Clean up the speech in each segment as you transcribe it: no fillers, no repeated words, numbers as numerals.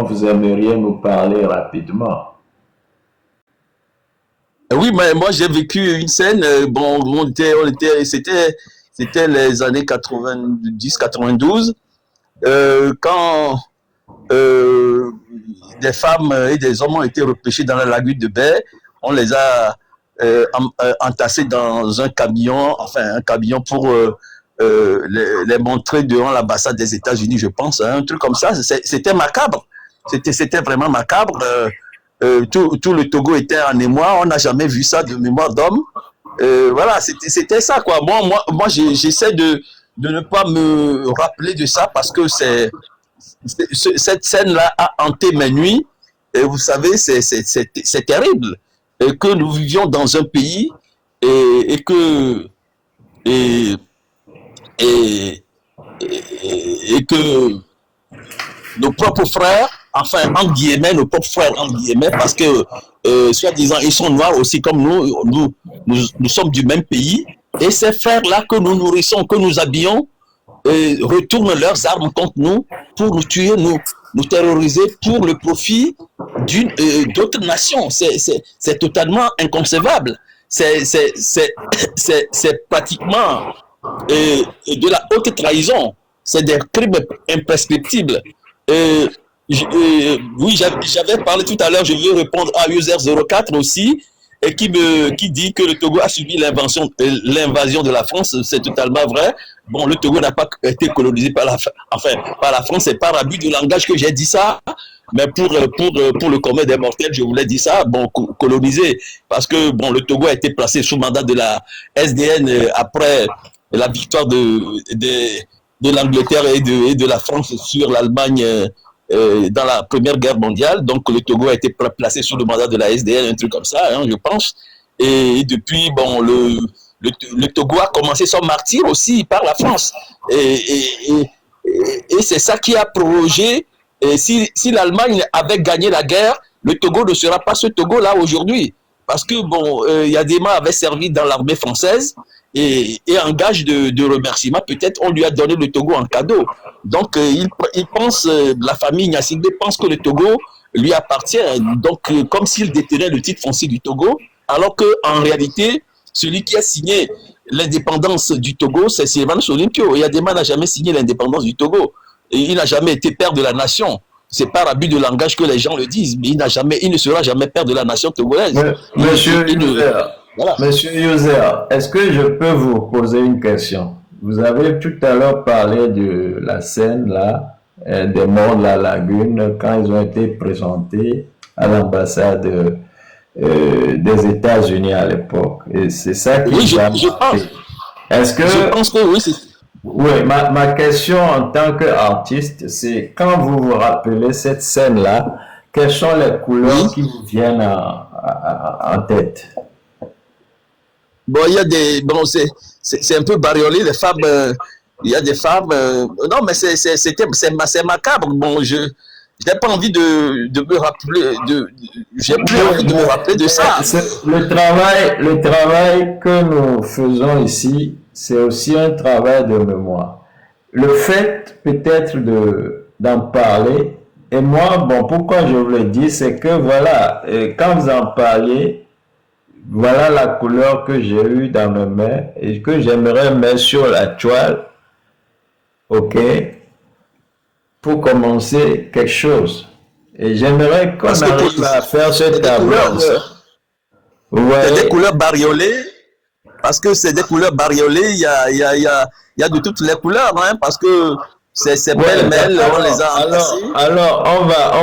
vous aimeriez nous parler rapidement. Oui, mais moi j'ai vécu une scène, bon, c'était les années 90-92, quand euh, des femmes et des hommes ont été repêchés dans la lagune de Baie. On les a entassés dans un camion, enfin un camion pour les montrer devant l'ambassade des États-Unis, je pense, hein, un truc comme ça. C'était macabre. C'était vraiment macabre. Tout le Togo était en émoi. On n'a jamais vu ça de mémoire d'homme. Voilà, c'était ça, quoi. Moi j'essaie de ne pas me rappeler de ça parce que cette scène-là a hanté mes nuits. Et vous savez, c'est terrible que nous vivions dans un pays et que et, et, et que nos propres frères, enfin, en guillemets, nos propres frères, en guillemets, parce que, soi-disant, ils sont noirs aussi comme nous sommes du même pays, et ces frères-là que nous nourrissons, que nous habillons, retournent leurs armes contre nous pour nous tuer, nous terroriser pour le profit d'autres nations. C'est totalement inconcevable. C'est pratiquement de la haute trahison. C'est des crimes imprescriptibles. Euh, oui, j'avais parlé tout à l'heure, je veux répondre à User04 aussi, et qui dit que le Togo a subi l'invasion de la France. C'est totalement vrai. Bon, le Togo n'a pas été colonisé par par la France, c'est par abus de langage que j'ai dit ça. Mais pour le commun des mortels, je voulais dire ça, bon, colonisé, parce que bon, le Togo a été placé sous mandat de la SDN après la victoire de l'Angleterre et de la France sur l'Allemagne dans la Première Guerre mondiale. Donc le Togo a été placé sous le mandat de la SDN, un truc comme ça, hein, je pense. Et depuis, bon, le Togo a commencé son martyre aussi par la France. Et c'est ça qui a prolongé. Et si l'Allemagne avait gagné la guerre, le Togo ne sera pas ce Togo-là aujourd'hui. Parce que, bon, Yadema avait servi dans l'armée française et en gage de remerciement, peut-être on lui a donné le Togo en cadeau. Donc, il pense, la famille Gnassingbé pense que le Togo lui appartient. Donc, comme s'il détenait le titre foncier du Togo, alors qu'en réalité, celui qui a signé l'indépendance du Togo, c'est Sylvain Solimpio. Yadema n'a jamais signé l'indépendance du Togo. Et il n'a jamais été père de la nation. C'est par abus de langage que les gens le disent, mais il ne sera jamais père de la nation togolaise. Monsieur User, est-ce que je peux vous poser une question? Vous avez tout à l'heure parlé de la scène là, des morts de la lagune quand ils ont été présentés à l'ambassade des États-Unis à l'époque. Et c'est ça qui oui, je pense. Est-ce que je pense que oui, c'est... Oui, ma question en tant qu'artiste, c'est quand vous vous rappelez cette scène-là, quelles sont les couleurs qui vous viennent en tête? Bon, il y a des... Bon, c'est un peu bariolé, les femmes... il y a des femmes... non, mais c'est macabre. Bon, je n'ai pas envie de me rappeler... j'ai plus envie de me rappeler de ça. Le travail que nous faisons ici, c'est aussi un travail de mémoire. Le fait peut-être d'en parler, et moi, bon, pourquoi je vous le dis, c'est que voilà, quand vous en parliez, voilà la couleur que j'ai eue dans mes mains et que j'aimerais mettre sur la toile, ok, pour commencer quelque chose. Et j'aimerais qu'on arrive à faire ce tableau. C'est des couleurs bariolées. Parce que c'est des couleurs bariolées, il y a de toutes les couleurs, hein, parce que c'est pêle-mêle, on les a entassés. Alors,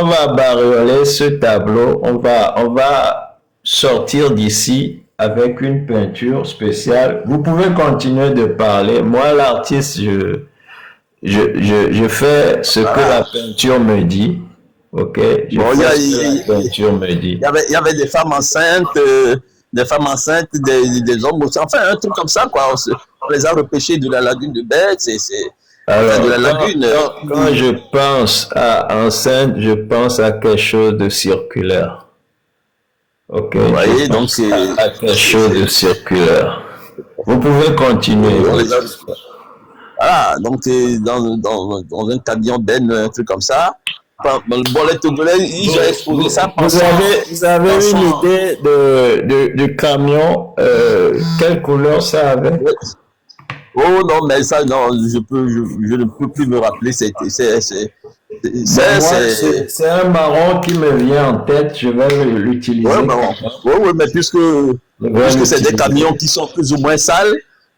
on va barioler ce tableau, on va sortir d'ici avec une peinture spéciale. Vous pouvez continuer de parler. Moi, l'artiste, je fais ce que la peinture me dit. Ok? La peinture me dit. Il y avait des femmes enceintes. Des femmes enceintes, des hommes, enfin un truc comme ça, quoi. On les a repêchés de la lagune de Bête, de la lagune. Quand je pense à enceinte, je pense à quelque chose de circulaire. Ok. Vous voyez, donc c'est à quelque chose de circulaire. Vous pouvez continuer. Voilà, donc c'est dans un camion benne, un truc comme ça. Bon, les Togolais, ils ont exposé ça Vous avez une pensant, idée de camion, quelle couleur ça avait? oh non, mais ça, non, je ne peux plus me rappeler. Bon, moi, C'est, c'est un marron qui me vient en tête, je vais ouais, l'utiliser mais quand bon. même. Ouais, ouais, mais Je vais puisque c'est des l'utiliser. camions qui sont plus ou moins sales,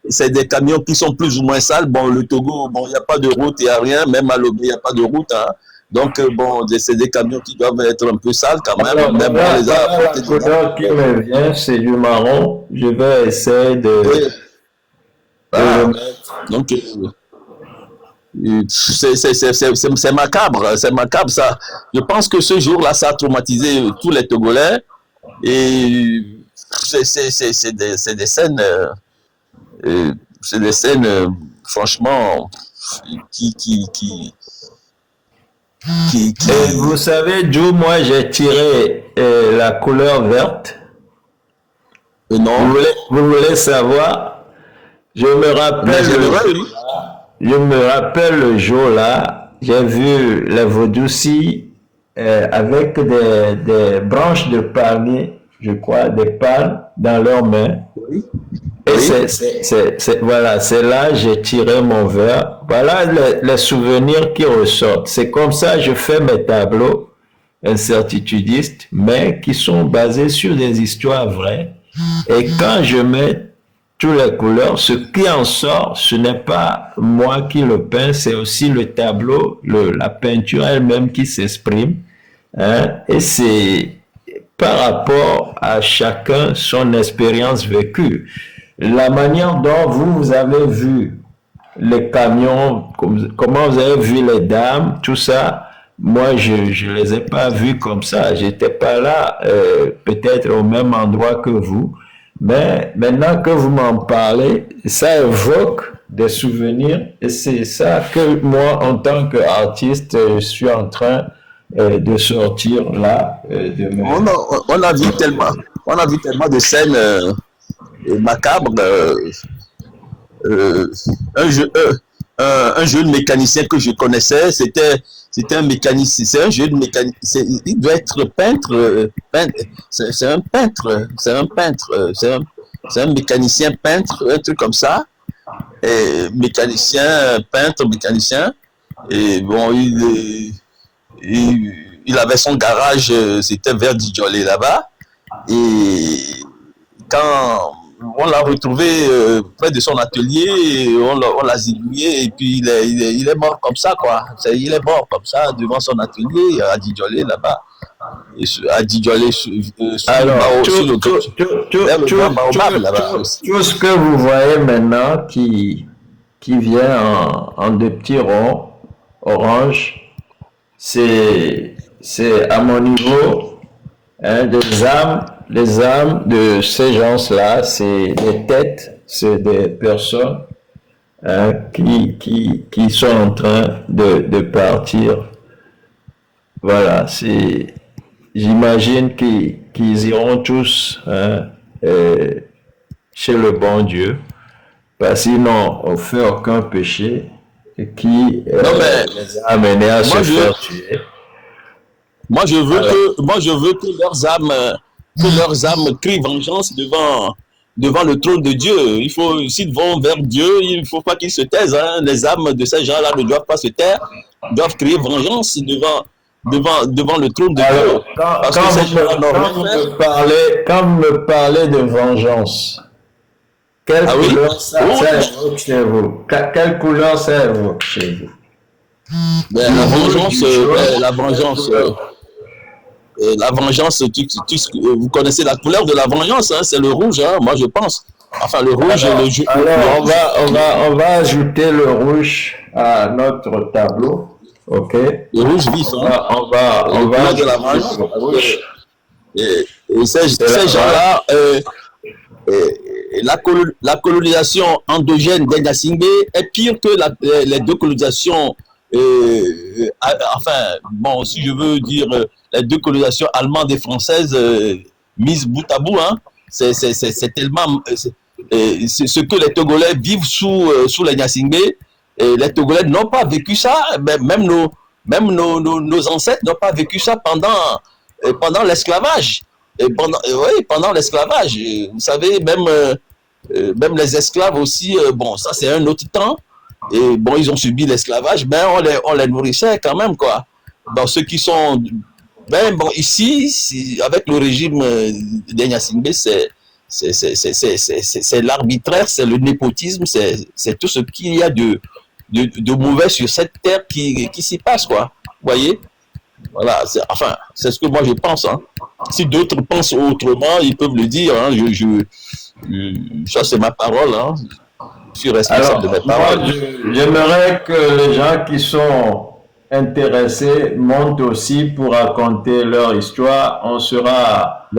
c'est des camions qui sont plus ou moins sales. Bon, le Togo, bon, il n'y a pas de route, il n'y a rien, même à Lomé, il n'y a pas de route, hein. Donc, bon, c'est des camions qui doivent être un peu sales quand même, Alors, mais bon, on les a voilà la apportés dedans. couleur qui me vient, c'est du marron. Je vais essayer Et, de le ah, mettre. donc, c'est macabre, c'est macabre ça. Je pense que ce jour-là, ça a traumatisé tous les Togolais et c'est des scènes, c'est des scènes franchement qui, qui, qui, Et vous qui... savez d'où moi j'ai tiré la couleur verte? Non, Vous voulez savoir? Je me mais rappelle le j'aimerais, jour, oui. je me rappelle le jour là, j'ai vu les Vaudoucis avec des branches de palmier, je crois, des palmes dans leurs mains. Oui, Et oui. voilà, c'est là que j'ai tiré mon verre. Voilà les souvenirs qui ressortent. C'est comme ça que je fais mes tableaux incertitudistes, mais qui sont basés sur des histoires vraies. Et quand je mets toutes les couleurs, ce qui en sort, ce n'est pas moi qui le peins, c'est aussi le tableau, la peinture elle-même qui s'exprime. Hein, et c'est par rapport à chacun son expérience vécue. La manière dont vous avez vu les camions, comment vous avez vu les dames, tout ça, moi, je ne les ai pas vus comme ça. J'étais pas là, peut-être au même endroit que vous. Mais maintenant que vous m'en parlez, ça évoque des souvenirs et c'est ça que moi, en tant qu'artiste, je suis en train de sortir là de On mes... a, on a vu tellement de scènes macabres. Euh, un, je- un jeune mécanicien que je connaissais, c'était un mécanicien, c'est un jeune mécanicien, il doit être peintre, c'est un peintre, c'est un mécanicien peintre, un truc comme ça, et mécanicien, peintre, mécanicien, et bon, il avait son garage, c'était vers Dijolé là-bas, et quand on l'a retrouvé près de son atelier, on l'a zigouillé et puis il est mort comme ça, quoi. Il est mort comme ça devant son atelier à Didjolé là-bas. À Didjolé sur Alors, vers le grand baobab là-bas aussi. tout ce que vous voyez maintenant qui vient en deux petits ronds orange, c'est à mon niveau hein, les âmes de ces gens-là, c'est des têtes, c'est des personnes hein, qui sont en train de partir. Voilà, j'imagine qu'ils iront tous hein, chez le bon Dieu, parce qu'ils n'ont fait aucun péché qui Non mais les a amenés à se moi je faire tuer. Alors, moi je veux que leurs âmes crient vengeance devant le trône de Dieu. Il faut, s'ils vont vers Dieu, il ne faut pas qu'ils se taisent, hein. Les âmes de ces gens-là ne doivent pas se taire, doivent crier vengeance devant le trône de Dieu. Alors, Parce que ces gens-là n'ont rien fait. quand vous me parlez de vengeance, quelle Ah oui? couleur ça Rouge. évoque chez vous? Quelle couleur ça évoque chez vous? Ben, Du rouge, du jaune, quelle couleur? la vengeance, vous connaissez la couleur de la vengeance, hein, c'est le rouge, hein, moi je pense. Enfin, le rouge, Alors on va ajouter le rouge à notre tableau. OK? le rouge vif, hein, On le va couleur de la ajouter vengeance. le rouge. Et C'est ces là, gens-là, euh, la colonisation endogène des Nassingbe est pire que les deux colonisations, enfin, bon, si je veux dire, les deux colonisations allemandes et françaises mises bout à bout, hein, c'est tellement. C'est ce que les Togolais vivent sous les Nassingbe, et les Togolais n'ont pas vécu ça, même Même nos ancêtres n'ont pas vécu ça pendant l'esclavage. Oui, pendant l'esclavage. Vous savez, même les esclaves aussi, bon, ça c'est un autre temps. Et bon, ils ont subi l'esclavage, mais on les nourrissait quand même, quoi. Dans ceux qui sont... Ben bon, ici, avec le régime d'Enyasingbe, c'est l'arbitraire, c'est le népotisme, c'est tout ce qu'il y a de mauvais sur cette terre qui s'y passe, quoi. Vous voyez? Voilà, enfin, c'est ce que moi je pense. Hein. Si d'autres pensent autrement, ils peuvent le dire. Hein. Ça, c'est ma parole. Hein. Je suis responsable de mes paroles. J'aimerais que les gens qui sont intéressés montent aussi pour raconter leur histoire. On sera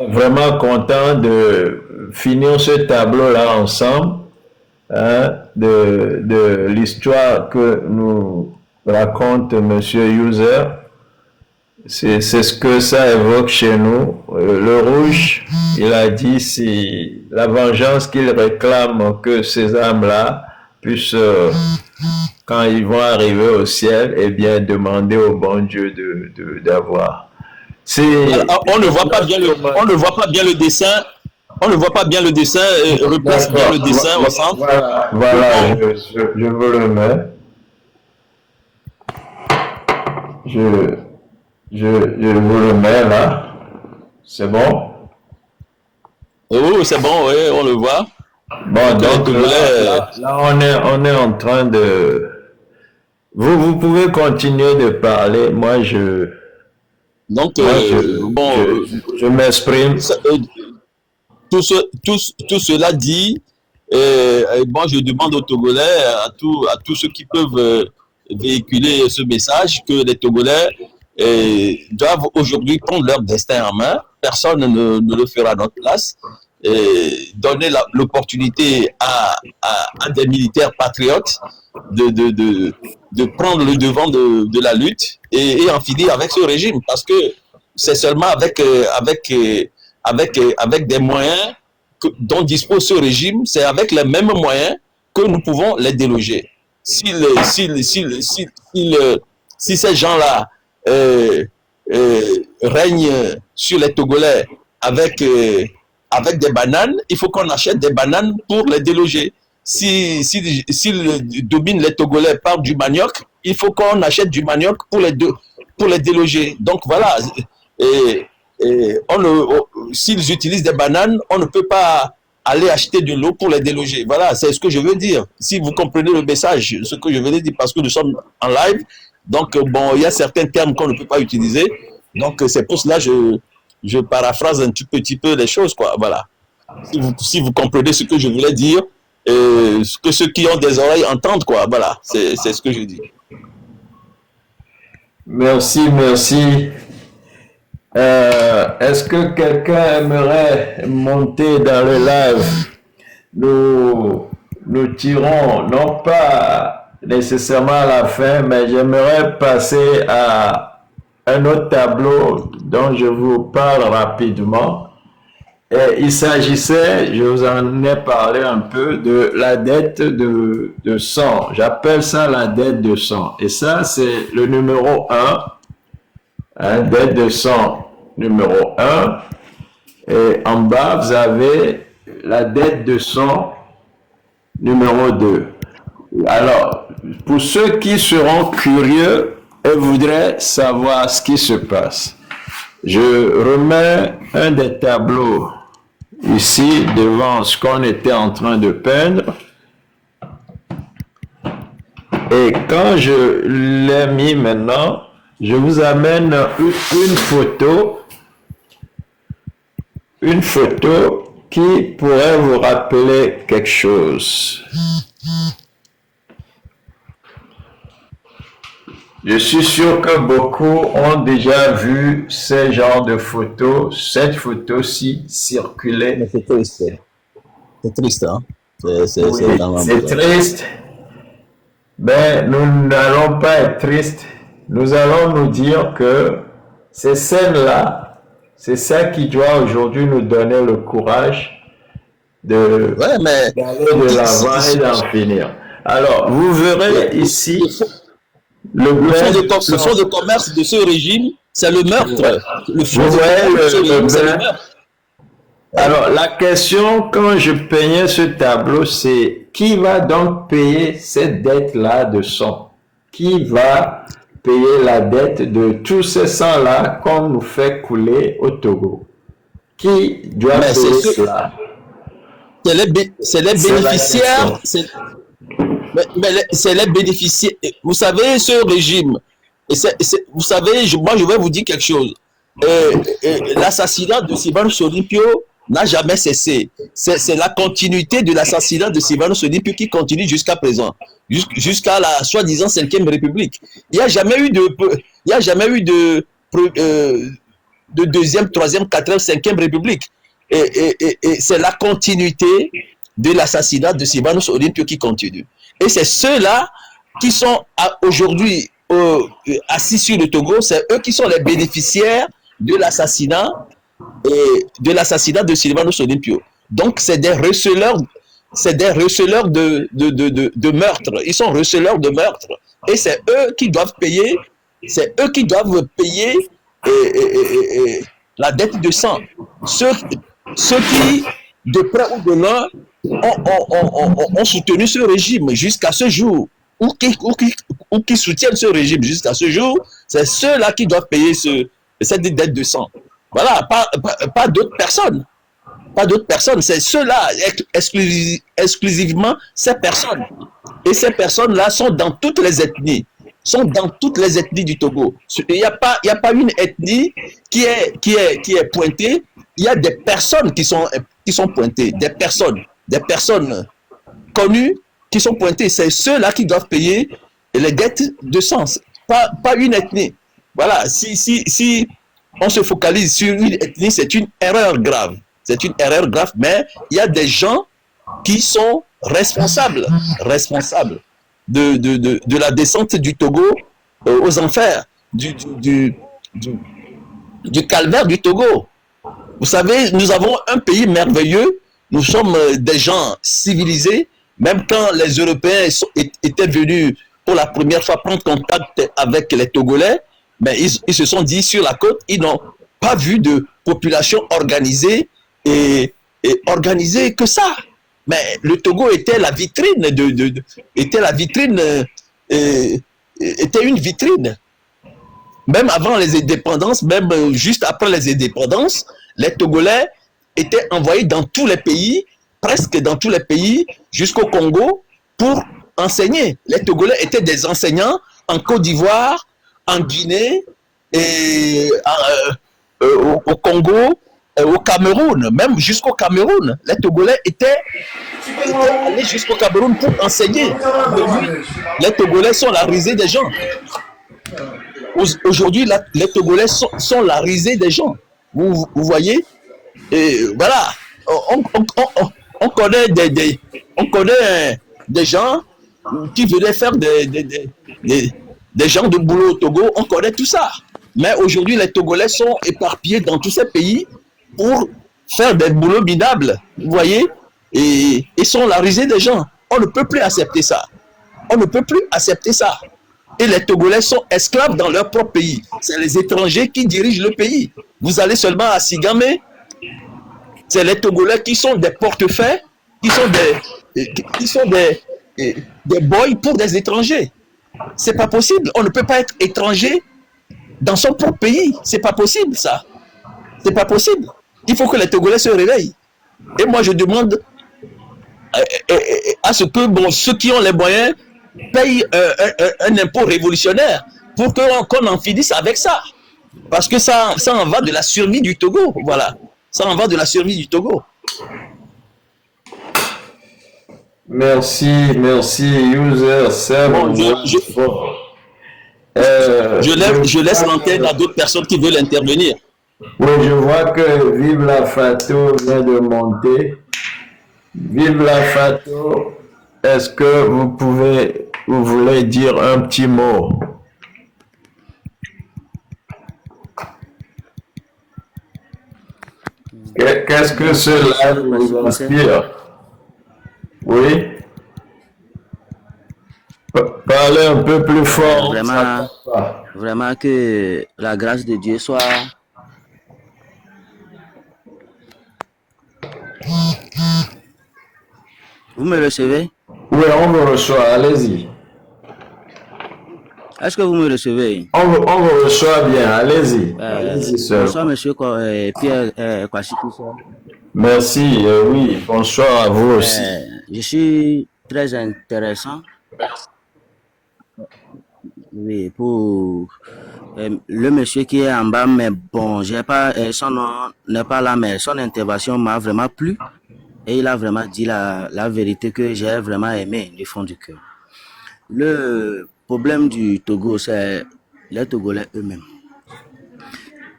vraiment content de finir ce tableau-là ensemble, hein, de l'histoire que nous raconte Monsieur User. C'est ce que ça évoque chez nous. Le rouge, il a dit, c'est la vengeance qu'il réclame que ces âmes-là puissent, quand ils vont arriver au ciel, eh bien, demander au bon Dieu d'avoir. On ne voit pas bien le dessin. On ne voit pas bien le dessin. Replace bien le dessin au centre. Voilà, je vous le mets. Je vous le mets là. C'est bon? Oui, c'est bon, oui, on le voit. Bon, donc là on est en train de... Vous pouvez continuer de parler. Moi, donc, je m'exprime. Tout cela dit, bon, je demande aux Togolais, à tous ceux qui peuvent véhiculer ce message, que les Togolais doivent aujourd'hui prendre leur destin en main. Personne ne le fera à notre place. Et donner l'opportunité à des militaires patriotes de prendre le devant de la lutte et en finir avec ce régime. Parce que c'est seulement avec des moyens dont dispose ce régime, c'est avec les mêmes moyens que nous pouvons les déloger. Si ces gens-là règnent sur les Togolais avec des bananes, il faut qu'on achète des bananes pour les déloger. S'ils dominent les Togolais par du manioc, il faut qu'on achète du manioc pour les déloger. Donc voilà, s'ils utilisent des bananes, on ne peut pas aller acheter de l'eau pour les déloger. Voilà, c'est ce que je veux dire. Si vous comprenez le message, ce que je veux dire, parce que nous sommes en live, donc bon, il y a certains termes qu'on ne peut pas utiliser. Donc c'est pour cela que je paraphrase un petit peu les choses, quoi. Voilà. Si vous comprenez ce que je voulais dire, que ceux qui ont des oreilles entendent, quoi. Voilà, c'est ce que je dis. Merci. Est-ce que quelqu'un aimerait monter dans le live? Nous tirons, non pas nécessairement à la fin, mais j'aimerais passer à un autre tableau dont je vous parle rapidement. Et il s'agissait, je vous en ai parlé un peu, de la dette de sang. J'appelle ça la dette de sang. Et ça, c'est le numéro 1. Dette de sang numéro 1. Et en bas, vous avez la dette de sang numéro 2. Alors, pour ceux qui seront curieux et voudraient savoir ce qui se passe, je remets un des tableaux ici devant ce qu'on était en train de peindre. Et quand je l'ai mis maintenant, je vous amène une photo qui pourrait vous rappeler quelque chose. Je suis sûr que beaucoup ont déjà vu ce genre de photos, cette photo-ci circuler. Mais c'est triste. C'est triste, hein? C'est triste. Mais nous n'allons pas être tristes. Nous allons nous dire que ces scènes-là, c'est ça qui doit aujourd'hui nous donner le courage d'aller de l'avant et d'en finir. Alors, vous verrez ici... Le bain de Le fonds sang. de commerce de ce régime, c'est le meurtre. Le Vous fonds de voyez commerce de ce le régime, c'est le bain. meurtre. Ouais. Alors, la question, quand je peignais ce tableau, c'est qui va donc payer cette dette-là de sang? Qui va payer la dette de tous ces sangs-là qu'on nous fait couler au Togo? Qui doit Mais payer cela? c'est les C'est la bénéficiaires, question. c'est les bénéficiaires. Vous savez, ce régime, vous savez, moi je vais vous dire quelque chose. L'assassinat de Sylvanus Olympio n'a jamais cessé. C'est la continuité de l'assassinat de Sylvanus Olympio qui continue jusqu'à présent, jusqu'à la soi-disant 5e République. Il n'y a jamais eu il y a jamais eu de deuxième, troisième, quatrième, 5e République. Et c'est la continuité de l'assassinat de Sylvanus Olympio qui continue. Et c'est ceux-là qui sont aujourd'hui assis sur le Togo, c'est eux qui sont les bénéficiaires de l'assassinat de Sylvanus Olympio. Donc c'est des receleurs de meurtre. Ils sont receleurs de meurtre. Et c'est eux qui doivent payer, la dette de sang. Ceux qui, de près ou de loin, ont soutenu ce régime jusqu'à ce jour, ou qui soutiennent ce régime jusqu'à ce jour, c'est ceux-là qui doivent payer cette dette de sang. Voilà, pas d'autres personnes. Pas d'autres personnes, c'est ceux-là, exclusivement ces personnes. Et ces personnes-là sont dans toutes les ethnies. Sont dans toutes les ethnies du Togo. Il n'y a pas une ethnie qui est pointée. Il y a des personnes qui sont pointées. Des personnes connues qui sont pointées. C'est ceux-là qui doivent payer les dettes de sens. Pas une ethnie. Voilà. Si on se focalise sur une ethnie, c'est une erreur grave. C'est une erreur grave, mais il y a des gens qui sont responsables de la descente du Togo aux enfers, du calvaire du Togo. Vous savez, nous avons un pays merveilleux, nous sommes des gens civilisés, même quand les Européens étaient venus pour la première fois prendre contact avec les Togolais, mais ils se sont dit sur la côte, ils n'ont pas vu de population organisée et organisée que ça. Mais le Togo était la vitrine était une vitrine. Même avant les indépendances, même juste après les indépendances, les Togolais étaient envoyés dans tous les pays, presque dans tous les pays, jusqu'au Congo, pour enseigner. Les Togolais étaient des enseignants en Côte d'Ivoire, en Guinée, et au Congo, au Cameroun, même jusqu'au Cameroun. Les Togolais étaient allés jusqu'au Cameroun pour enseigner. Les Togolais sont la risée des gens. Aujourd'hui, les Togolais sont la risée des gens. Vous voyez? Et voilà. On connaît des gens qui venaient faire des gens de boulot au Togo. On connaît tout ça. Mais aujourd'hui, les Togolais sont éparpillés dans tous ces pays pour faire des boulots minables. Vous voyez? Et ils sont la risée des gens. On ne peut plus accepter ça. On ne peut plus accepter ça. Et les Togolais sont esclaves dans leur propre pays. C'est les étrangers qui dirigent le pays. Vous allez seulement à Sigamé, c'est les Togolais qui sont des portefaix, qui sont des boys pour des étrangers. C'est pas possible. On ne peut pas être étranger dans son propre pays. C'est pas possible, ça. C'est pas possible. Il faut que les Togolais se réveillent. Et moi, je demande à ce que ceux qui ont les moyens payent un impôt révolutionnaire pour qu'on en finisse avec ça. Parce que ça en va de la survie du Togo. Voilà. Ça en va de la survie du Togo. Merci, user. Bon, je laisse l'antenne à d'autres personnes qui veulent intervenir. Oui, je vois que Vive la Fato vient de monter. Vive la Fato, est-ce que vous voulez dire un petit mot? Qu'est-ce que cela vous inspire? Oui? Pas parler un peu plus fort. Vraiment, vraiment que la grâce de Dieu soit. Vous me recevez? Oui, on vous reçoit, allez-y. Est-ce que vous me recevez? On vous reçoit bien, allez-y. Allez-y, sir. Bonsoir, monsieur Pierre Kwasikou. Merci, oui, bonsoir à vous aussi. Je suis très intéressant. Oui, pour le monsieur qui est en bas, mais bon, j'ai pas, son nom n'est pas là, mais son intervention m'a vraiment plu. Et il a vraiment dit la vérité que j'ai vraiment aimé du fond du cœur. Le problème du Togo, c'est les Togolais eux-mêmes.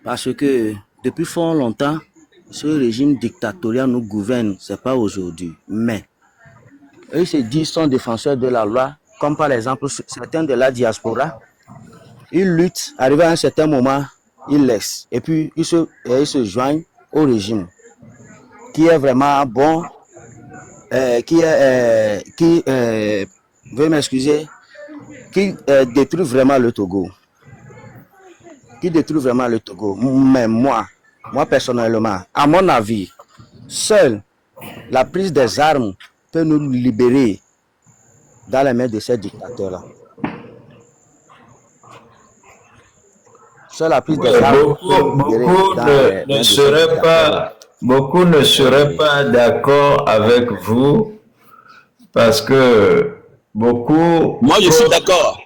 Parce que depuis fort longtemps, ce régime dictatorial nous gouverne, c'est pas aujourd'hui. Mais eux se disent sont défenseurs de la loi, comme par exemple certains de la diaspora. Ils luttent, arrivé à un certain moment, ils laissent. Et puis ils se joignent au régime qui est vraiment bon, veuillez m'excuser, qui détruit vraiment le Togo. Mais moi personnellement, à mon avis, seule la prise des armes peut nous libérer dans les mains de ces dictateurs-là. Seule la prise des armes peut nous libérer beaucoup ne seraient pas d'accord avec vous parce que beaucoup... Moi, je suis d'accord.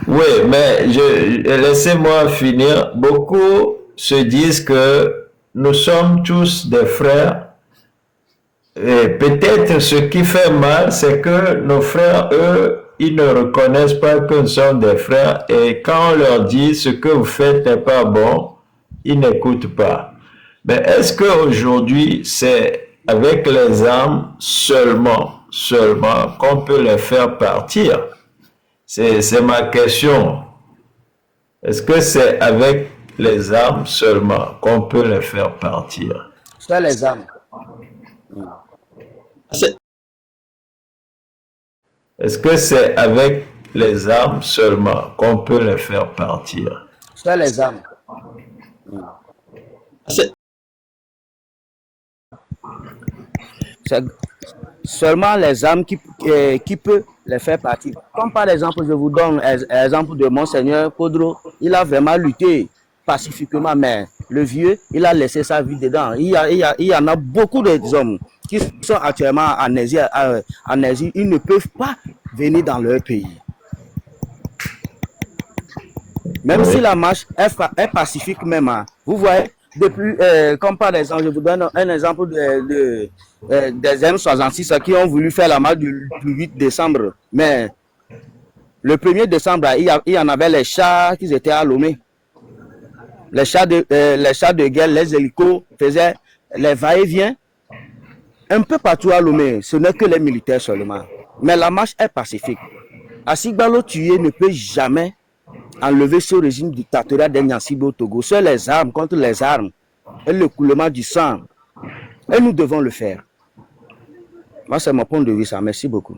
Oui, mais laissez-moi finir. Beaucoup se disent que nous sommes tous des frères. Et peut-être ce qui fait mal, c'est que nos frères, eux, ils ne reconnaissent pas que nous sommes des frères. Et quand on leur dit ce que vous faites n'est pas bon, ils n'écoutent pas. Mais est-ce qu'aujourd'hui, c'est avec les armes seulement qu'on peut les faire partir? C'est ma question. Est-ce que c'est avec les armes seulement qu'on peut les faire partir? C'est les armes. Est-ce que c'est avec les armes seulement qu'on peut les faire partir? C'est les armes. C'est seulement les armes qui peuvent les faire partir. Comme par exemple, je vous donne l'exemple de Monseigneur Podro. Il a vraiment lutté pacifiquement, mais le vieux, il a laissé sa vie dedans. Il y en a beaucoup d'hommes qui sont actuellement en Asie. Ils ne peuvent pas venir dans leur pays. Même si la marche est pacifique même, hein. Vous voyez, depuis, comme par exemple, je vous donne un exemple des M66 qui ont voulu faire la marche du 8 décembre. Mais le 1er décembre, il y en avait les chars qui étaient à Lomé. Les chars de guerre, les hélicos faisaient les va-et-vient un peu partout à Lomé. Ce n'est que les militaires seulement. Mais la marche est pacifique. Asigbalo Tuye ne peut jamais enlever ce régime dictatorial des Nyansibo au Togo. C'est les armes contre les armes et le coulement du sang. Et nous devons le faire. Moi, c'est mon point de vue, ça. Merci beaucoup.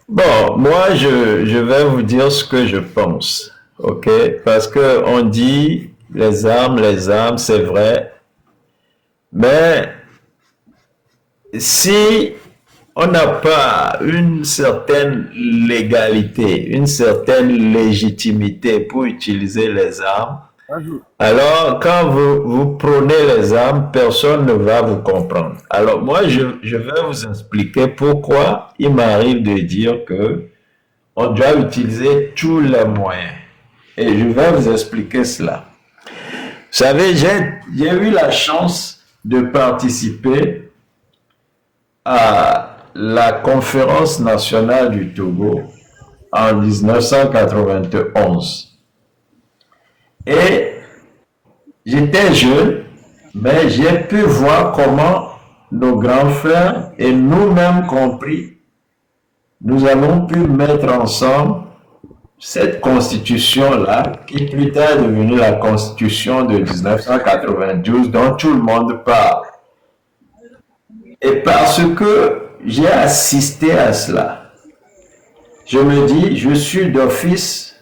Bon, moi, je vais vous dire ce que je pense, ok? Parce que on dit les armes, c'est vrai. Mais si on n'a pas une certaine légalité, une certaine légitimité pour utiliser les armes, alors quand vous prenez les armes, personne ne va vous comprendre. Alors moi, je vais vous expliquer pourquoi il m'arrive de dire que on doit utiliser tous les moyens. Et je vais vous expliquer cela. Vous savez, j'ai eu la chance de participer à la conférence nationale du Togo en 1991. Et j'étais jeune, mais j'ai pu voir comment nos grands frères et nous-mêmes compris, nous avons pu mettre ensemble cette constitution-là, qui plus tard est devenue la constitution de 1992 dont tout le monde parle. Et parce que j'ai assisté à cela, je me dis, je suis d'office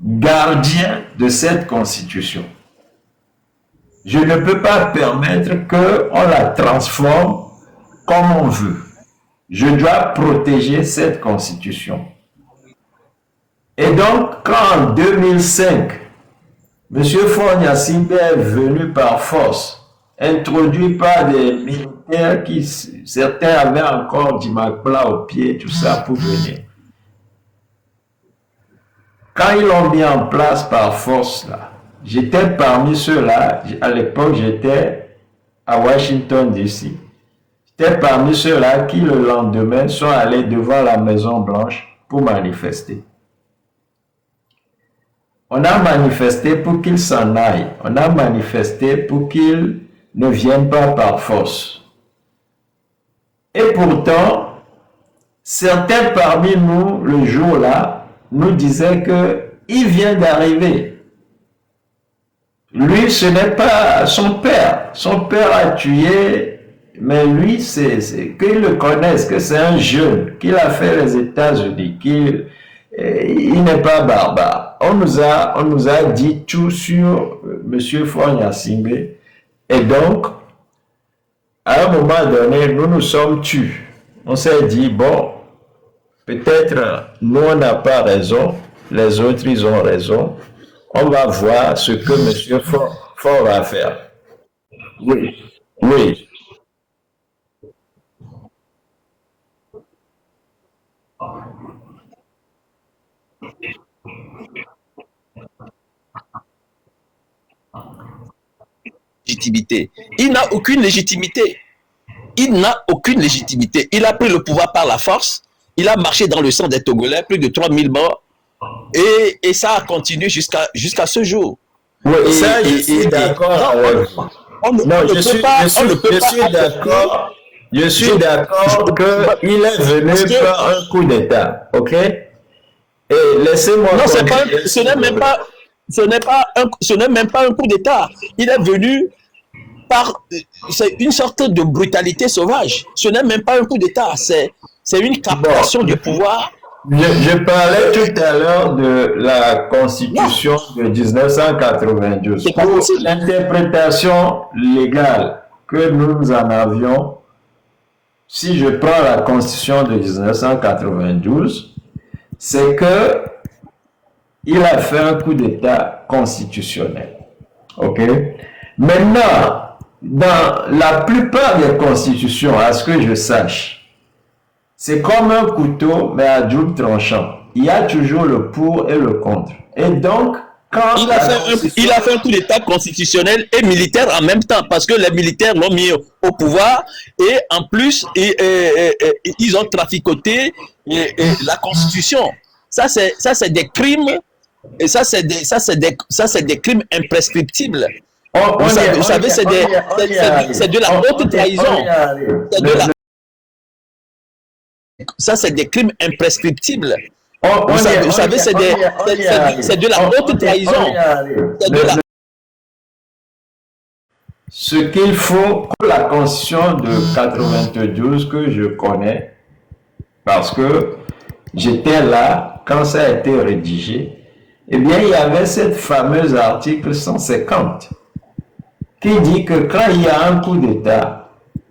gardien de cette constitution. Je ne peux pas permettre qu'on la transforme comme on veut. Je dois protéger cette constitution. Et donc, quand en 2005, M. Faure Gnassingbé est venu par force, introduit par des militaires qui, certains avaient encore du Makpla au pied, tout ça pour venir. Quand ils l'ont mis en place par force, là, j'étais parmi ceux-là, à l'époque j'étais à Washington DC. J'étais parmi ceux-là qui le lendemain sont allés devant la Maison Blanche pour manifester. On a manifesté pour qu'il s'en aille. On a manifesté pour qu'il ne vienne pas par force. Et pourtant, certains parmi nous, le jour-là, nous disaient qu'il vient d'arriver. Lui, ce n'est pas son père. Son père a tué, mais lui, c'est qu'ils le connaissent, que c'est un jeune, qu'il a fait les États-Unis, il n'est pas barbare. On nous a dit tout sur M. Faure Gnassingbé. Et donc, à un moment donné, nous nous sommes tus. On s'est dit, bon, peut-être nous, on n'a pas raison, les autres, ils ont raison. On va voir ce que M. Faure va faire. Oui, oui. Légitimité. Il n'a aucune légitimité. Il n'a aucune légitimité. Il a pris le pouvoir par la force. Il a marché dans le sang des Togolais, plus de 3000 morts. Et ça a continué jusqu'à ce jour. Oui, et ça, je suis d'accord. Je suis d'accord qu'il est venu par un coup d'État. OK? Et laissez-moi. Non, ce n'est même pas un coup d'État. Il est venu par une sorte de brutalité sauvage. Ce n'est même pas un coup d'État. C'est une captation du pouvoir. Je parlais tout à l'heure de la Constitution de 1992. Pour l'interprétation légale que nous en avions, si je prends la Constitution de 1992, c'est que il a fait un coup d'État constitutionnel. OK? Maintenant, dans la plupart des constitutions, à ce que je sache, c'est comme un couteau, mais à double tranchant. Il y a toujours le pour et le contre. Et donc, quand... Il a fait un coup d'État constitutionnel et militaire en même temps, parce que les militaires l'ont mis au pouvoir, et en plus, ils ont traficoté la Constitution. Ça, c'est des crimes, et ça, c'est des crimes imprescriptibles. Vous savez, c'est de la haute trahison. Ça, c'est des crimes imprescriptibles. Vous savez, c'est de la haute trahison. Ce qu'il faut pour la Constitution de 92 que je connais, parce que j'étais là quand ça a été rédigé, eh bien, il y avait cette fameuse article 150 qui dit que quand il y a un coup d'État,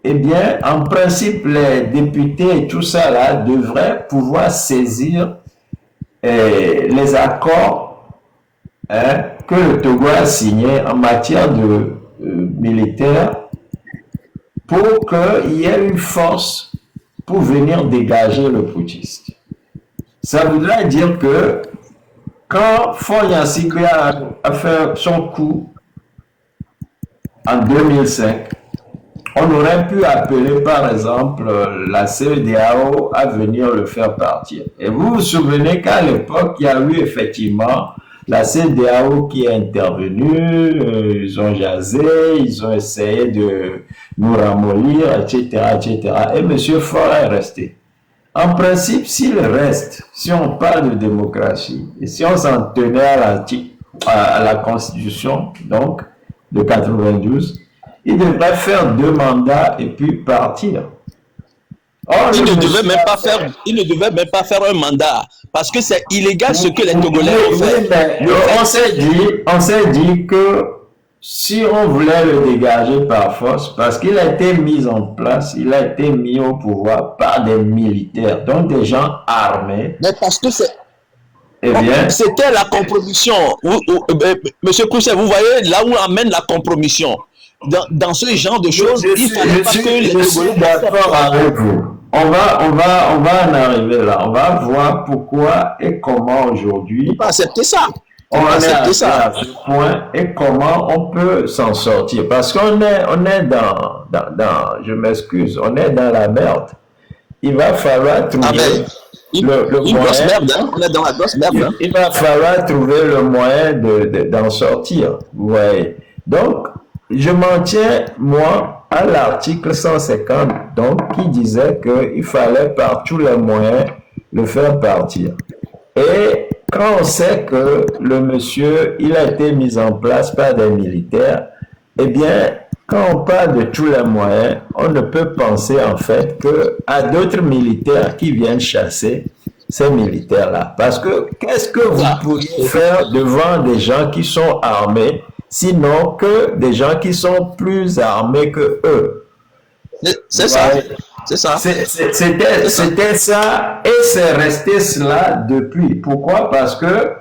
eh bien, en principe, les députés et tout ça là devraient pouvoir saisir les accords que le Togo a signés en matière de militaire pour qu'il y ait une force pour venir dégager le putschiste. Ça voudrait dire que quand Faure Gnassingbé a fait son coup en 2005, on aurait pu appeler par exemple la CEDEAO à venir le faire partir. Et vous vous souvenez qu'à l'époque, il y a eu effectivement la CEDEAO qui est intervenue, ils ont jasé, ils ont essayé de nous ramollir, etc., etc. Et M. Faure est resté. En principe, s'il reste, si on parle de démocratie, et si on s'en tenait à la Constitution, donc, de 92, il devrait faire 2 mandats et puis partir. Or, Il le ne devait monsieur même a pas fait. faire, il ne devait même pas faire un mandat parce que c'est illégal ce que les Oui, Togolais ont oui, fait. mais Le fait, on s'est dit que si on voulait le dégager par force, parce qu'il a été mis en place, il a été mis au pouvoir par des militaires, donc des gens armés, mais parce que eh bien, c'était la compromission. Monsieur Cousset, vous voyez là où amène la compromission. Dans ce genre de choses, il ne fallait pas que les je suis Togolais d'accord acceptent. avec vous. On va en arriver là. On va voir pourquoi et comment Il ne faut aujourd'hui pas accepter ça. Il on ne faut pas est accepter arrivé ça. à ce point et comment on peut s'en sortir. Parce qu'on est je m'excuse, on est dans la merde. Il va falloir Ah trouver ben, une, le une grosse moyen, merde, hein. On est dans la grosse merde. Hein. il va falloir trouver le moyen d'en sortir. Vous voyez. Donc, je m'en tiens, moi, à l'article 150, donc, qui disait qu'il fallait par tous les moyens le faire partir. Et quand on sait que le monsieur, il a été mis en place par des militaires, eh bien, quand on parle de tous les moyens, on ne peut penser en fait que à d'autres militaires qui viennent chasser ces militaires-là. Parce que qu'est-ce que vous Voilà. pourriez faire devant des gens qui sont armés, sinon que des gens qui sont plus armés que eux? C'est ça. Ouais. C'est ça. C'était ça et c'est resté cela depuis. Pourquoi? Parce que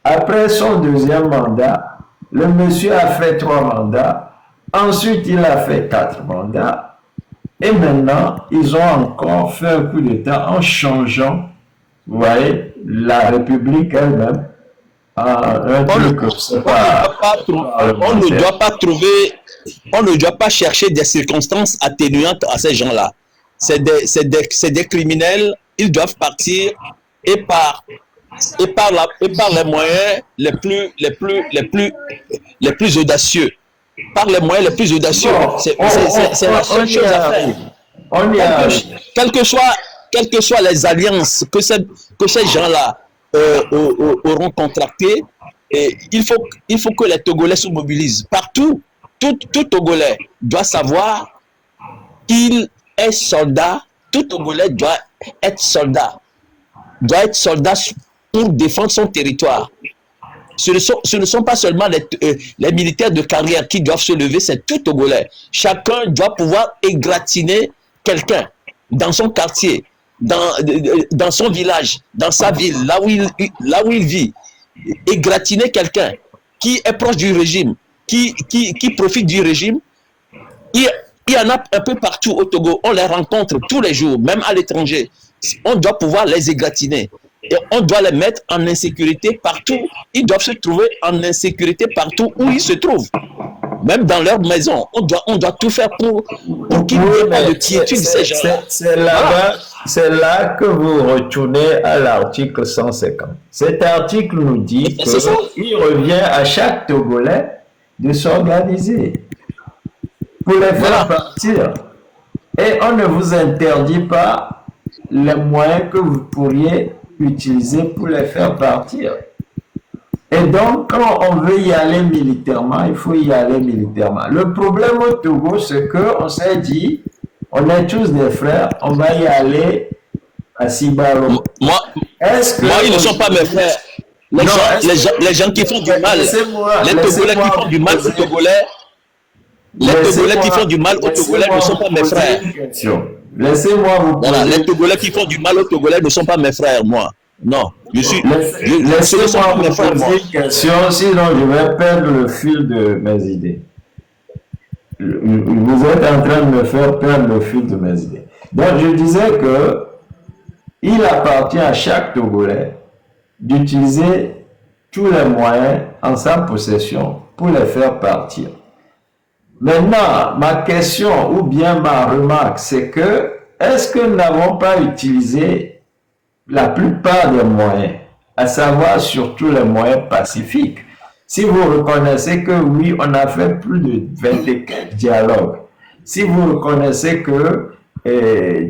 après son deuxième mandat, le monsieur a fait 3 mandats, ensuite il a fait 4 mandats, et maintenant ils ont encore fait un coup d'État en changeant, vous voyez, la République elle-même en un truc, c'est pas On ne doit pas trouver, on ne doit pas chercher des circonstances atténuantes à ces gens-là. C'est des criminels, ils doivent partir et par les moyens les plus audacieux. Par les moyens les plus audacieux. bon, C'est la seule chose à faire. on y arrive. Quelles que soient les alliances que ces gens-là auront contractées, et il faut que les Togolais se mobilisent. Partout, tout Togolais doit savoir qu'il est soldat. Tout Togolais doit être soldat. Doit être soldat pour défendre son territoire. Ce ne sont pas seulement les militaires de carrière qui doivent se lever, c'est tout Togolais. Chacun doit pouvoir égratigner quelqu'un dans son quartier, dans son village, dans sa ville, là où il vit. Égratigner quelqu'un qui est proche du régime, qui profite du régime. Il y en a un peu partout au Togo. On les rencontre tous les jours, même à l'étranger. On doit pouvoir les égratigner. Et on doit les mettre en insécurité partout. Ils doivent se trouver en insécurité partout où ils se trouvent. Même dans leur maison. On doit tout faire pour qu'il n'y ait pas de quiétude de ces gens-là. C'est là que vous retournez à l'article 150. Cet article nous dit qu'il revient à chaque Togolais de s'organiser pour les faire partir. Et on ne vous interdit pas les moyens que vous pourriez utiliser pour les faire partir. Et donc, quand on veut y aller militairement, il faut y aller militairement. Le problème au Togo, c'est qu'on s'est dit, on est tous des frères, on va y aller à Sibalo. Moi, ils ne sont pas mes frères. Les gens qui font du mal, les Togolais qui font du mal aux Togolais, les Togolais qui font du mal aux Togolais ne sont pas mes frères. Laissez-moi vous poser. Voilà, les Togolais qui font du mal aux Togolais ne sont pas mes frères, moi. Non, Laissez-moi vous poser une question, sinon je vais perdre le fil de mes idées. Vous êtes en train de me faire perdre le fil de mes idées. Donc je disais que il appartient à chaque Togolais d'utiliser tous les moyens en sa possession pour les faire partir. Maintenant, ma question ou bien ma remarque, c'est que est-ce que nous n'avons pas utilisé la plupart des moyens, à savoir surtout les moyens pacifiques? Si vous reconnaissez que oui, on a fait plus de 24 dialogues, si vous reconnaissez que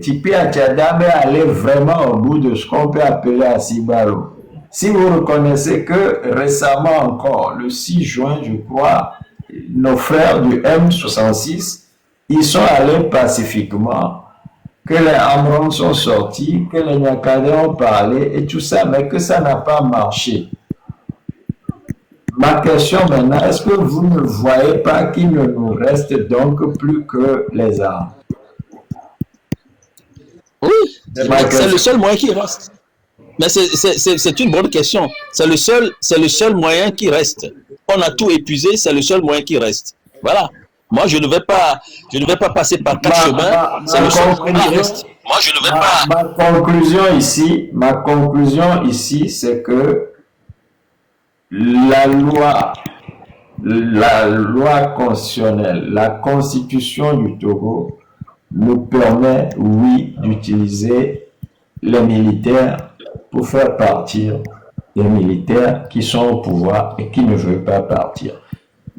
Tipi Achadam est allé vraiment au bout de ce qu'on peut appeler à Sibalo, si vous reconnaissez que récemment encore, le 6 juin, je crois, nos frères du M66, ils sont allés pacifiquement que les Amrons sont sortis, que les Nyakadais ont parlé et tout ça, mais que ça n'a pas marché. Ma question maintenant, est-ce que vous ne voyez pas qu'il ne nous reste donc plus que les armes? Oui, c'est le seul moyen qui reste. Mais c'est une bonne question. C'est le seul moyen qui reste. On a tout épuisé, c'est le seul moyen qui reste. Voilà. Moi, je ne vais pas passer par quatre chemins. C'est le seul moyen qui reste. Moi, je ne vais pas. Ma conclusion ici, c'est que la loi constitutionnelle, la constitution du Togo nous permet, oui, d'utiliser les militaires pour faire partir les militaires qui sont au pouvoir et qui ne veulent pas partir.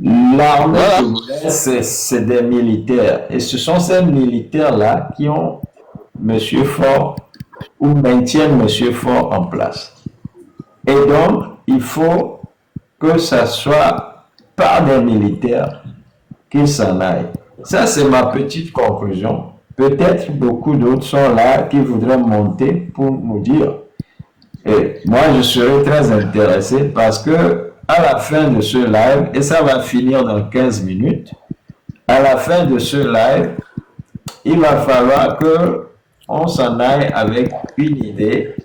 L'armée togolaise, c'est des militaires. Et ce sont ces militaires-là qui ont M. Faure ou maintiennent M. Faure en place. Et donc, il faut que ça soit par des militaires qu'ils s'en aillent. Ça, c'est ma petite conclusion. Peut-être beaucoup d'autres sont là qui voudraient monter pour nous dire. Et moi, je serais très intéressé parce que à la fin de ce live, et ça va finir dans 15 minutes, à la fin de ce live, il va falloir que on s'en aille avec une idée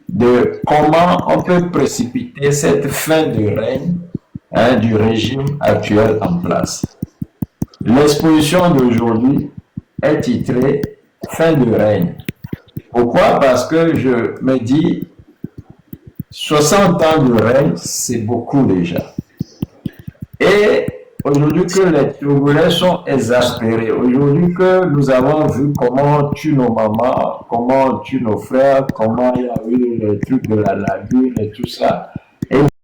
de comment on peut précipiter cette fin de règne du régime actuel en place. L'exposition d'aujourd'hui est titrée « Fin de règne ». Pourquoi? Parce que je me dis 60 ans de règne, c'est beaucoup déjà. Et aujourd'hui que les Togolais sont exaspérés, aujourd'hui que nous avons vu comment on tue nos mamans, comment on tue nos frères, comment il y a eu les trucs de la lagune et tout ça, et